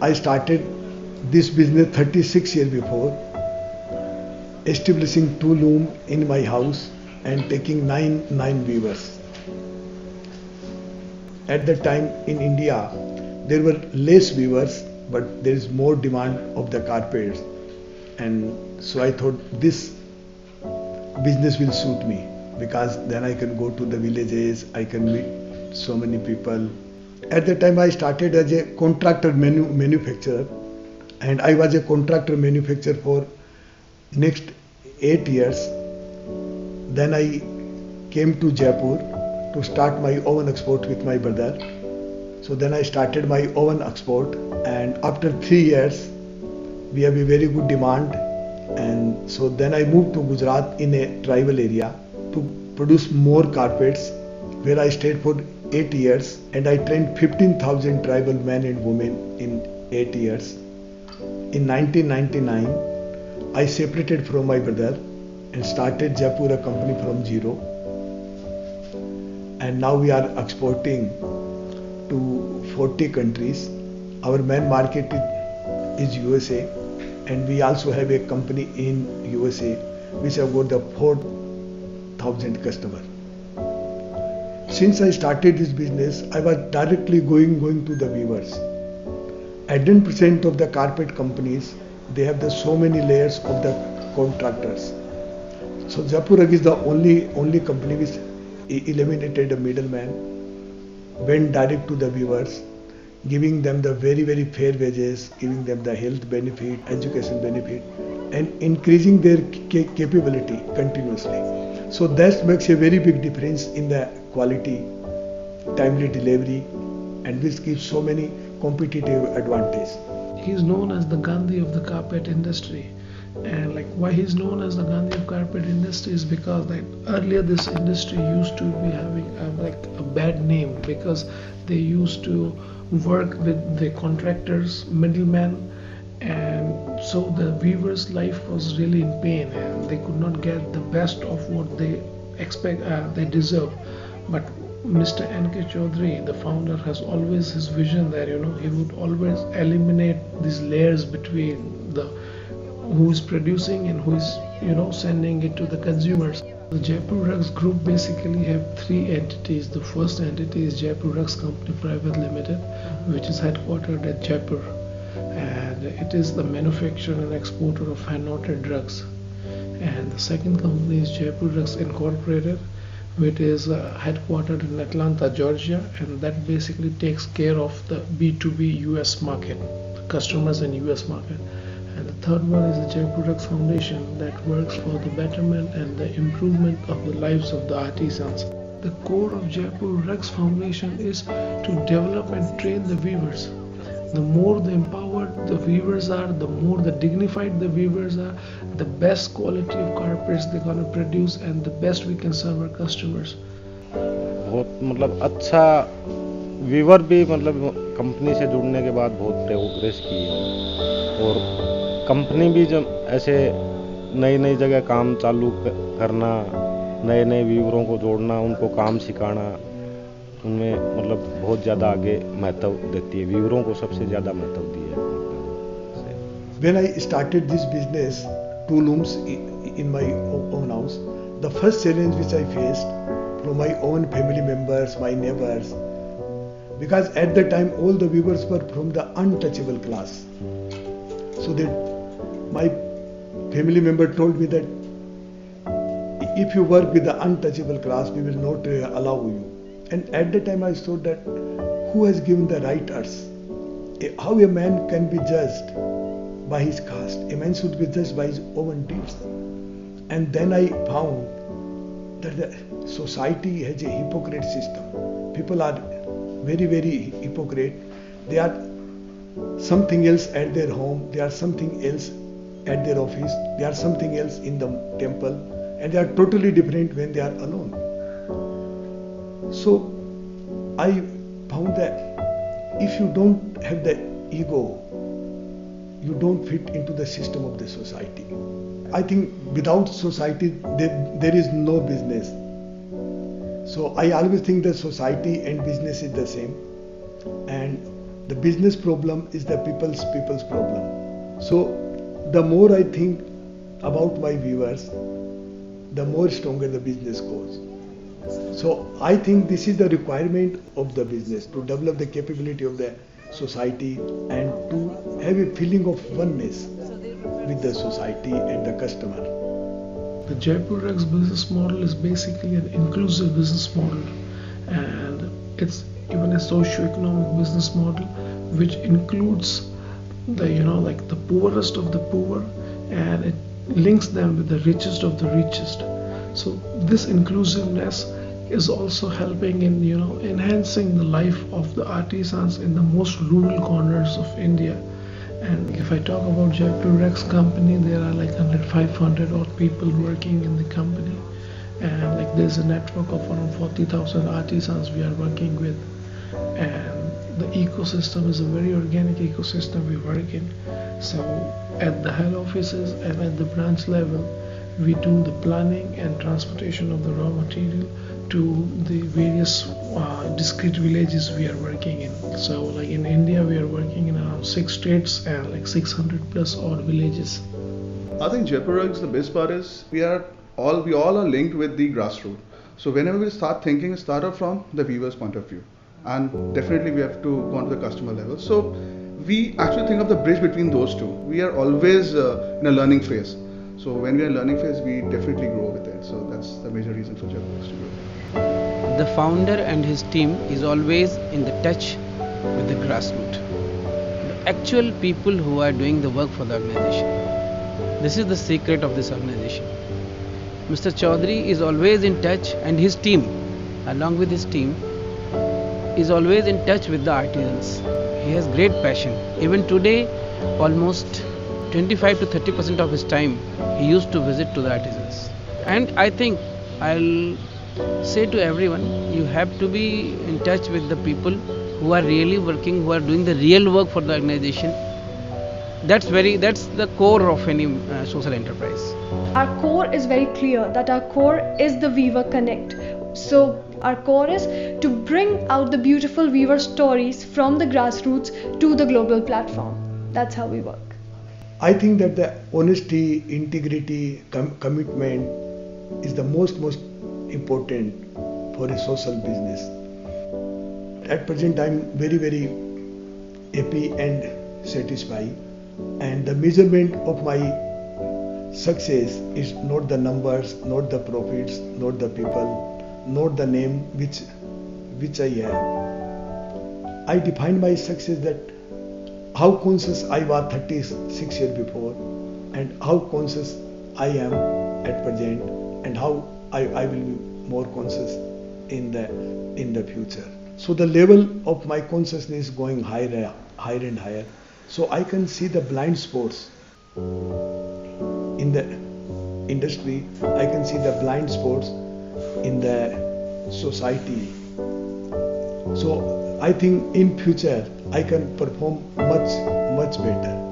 I started this business 36 years before, establishing 2 looms in my house and taking nine weavers. At that time in India, there were less weavers, but there is more demand of the carpets. And so I thought this business will suit me because then I can go to the villages, I can meet so many people. At that time I started as a contractor manufacturer, and I was a contractor manufacturer for next 8 years. Then I came to Jaipur to start my own export with my brother. So then I started my own export, and after 3 years we have a very good demand, and so then I moved to Gujarat in a tribal area to produce more carpets, where I stayed for 8 years, and I trained 15,000 tribal men and women in 8 years. In 1999 I separated from my brother and started Jaipur, a company from zero, and now we are exporting to 40 countries. Our main market is USA, and we also have a company in USA which have got the 4,000 customers. Since I started this business, I was directly going to the weavers. At 10% of the carpet companies, they have so many layers of the contractors. So Jaipur Rugs is the only company which eliminated the middleman, went direct to the weavers, giving them the very fair wages, giving them the health benefit, education benefit, and increasing their capability continuously. So that makes a very big difference in the quality, timely delivery, and which gives so many competitive advantage. He's known as the Gandhi of the carpet industry. And why he's known as the Gandhi of carpet industry is because earlier this industry used to be having a bad name, because they used to work with the contractors, middlemen, and so the weavers' life was really in pain, and they could not get the best of what they they deserve. But Mr. N.K. Chaudhary, the founder, has always his vision that he would always eliminate these layers between the who is producing and who is sending it to the consumers. The Jaipur Rugs group basically have 3 entities. The first entity is Jaipur Rugs Company Private Limited, which is headquartered at Jaipur, and it is the manufacturer and exporter of hand-knotted rugs. And the second company is Jaipur Rugs Incorporated, which is headquartered in Atlanta, Georgia, and that basically takes care of the B2B US market, customers in US market. And the third one is the Jaipur Rugs Foundation, that works for the betterment and the improvement of the lives of the artisans. The core of Jaipur Rugs Foundation is to develop and train the weavers. The more the empowered the weavers are, the more the dignified the weavers are, the best quality of carpets they're going to produce, and the best we can serve our customers. बहुत अच्छा Weaver भी company से जुड़ने के बाद बहुत progress की है, और कंपनी भी जब ऐसे नई जगह काम चालू करना, नए वीवरों को जोड़ना, उनको काम सिखाना, उनमें बहुत ज़्यादा आगे महत्व देती है, वीवरों को सबसे ज़्यादा महत्व दिया है. When I started this business, 2 looms in my own house, the first challenge which I faced from my own family members, my neighbors, because at the time all the weavers were from the untouchable class. So that my family member told me that if you work with the untouchable class, we will not allow you. And at the time I thought that who has given the right us? How a man can be judged by his caste? A man should be judged by his own deeds. And then I found that the society has a hypocrite system. People are very hypocrite. They are something else at their home, they are something else at their office, they are something else in the temple, and they are totally different when they are alone. So I found that if you don't have the ego, you don't fit into the system of the society. I think without society there is no business. So I always think that society and business is the same, and The business problem is the people's problem. So the more I think about my viewers, the more stronger the business goes. So I think this is the requirement of the business, to develop the capability of the society and to have a feeling of oneness with the society and the customer. The Jaipur Rugs business model is basically an inclusive business model, and it's even a socio-economic business model which includes the poorest of the poor, and it links them with the richest of the richest. So this inclusiveness is also helping in enhancing the life of the artisans in the most rural corners of India. And if I talk about Jaipur Rugs company, there are like 500 odd people working in the company, and like there's a network of around 40,000 artisans we are working with, and the ecosystem is a very organic ecosystem we work in. So at the head offices and at the branch level, we do the planning and transportation of the raw material to the various discrete villages we are working in. So like in India, we are working in around 6 states and like 600 plus odd villages. I think Jaipur Rugs, the best part is we all are linked with the grassroots. So whenever we start thinking, start up from the viewer's point of view, and definitely we have to go on to the customer level. So we actually think of the bridge between those two. We are always in a learning phase. So when we are in a learning phase, we definitely grow with it. So that's the major reason for Jaipur Rugs to grow. The founder and his team is always in the touch with the grassroots, the actual people who are doing the work for the organization. This is the secret of this organization. Mr. Chaudhary is always in touch, and his team, along with his team, is always in touch with the artisans. He has great passion. Even today, almost 25 to 30% of his time he used to visit to the artisans. And I think I'll say to everyone, you have to be in touch with the people who are really working, who are doing the real work for the organization. That's the core of any social enterprise. Our core is very clear, that our core is the Weaver Connect. So our core is to bring out the beautiful weaver stories from the grassroots to the global platform. That's how we work. I think that the honesty, integrity, commitment is the most important for a social business. At present, I'm very happy and satisfied, and the measurement of my success is not the numbers, not the profits, not the people, not the name which I have. I define my success that how conscious I was 36 years before, and how conscious I am at present, and how I will be more conscious in the future. So the level of my consciousness is going higher and higher. So I can see the blind spots in the industry. I can see the blind spots in the society. So I think in future I can perform much better.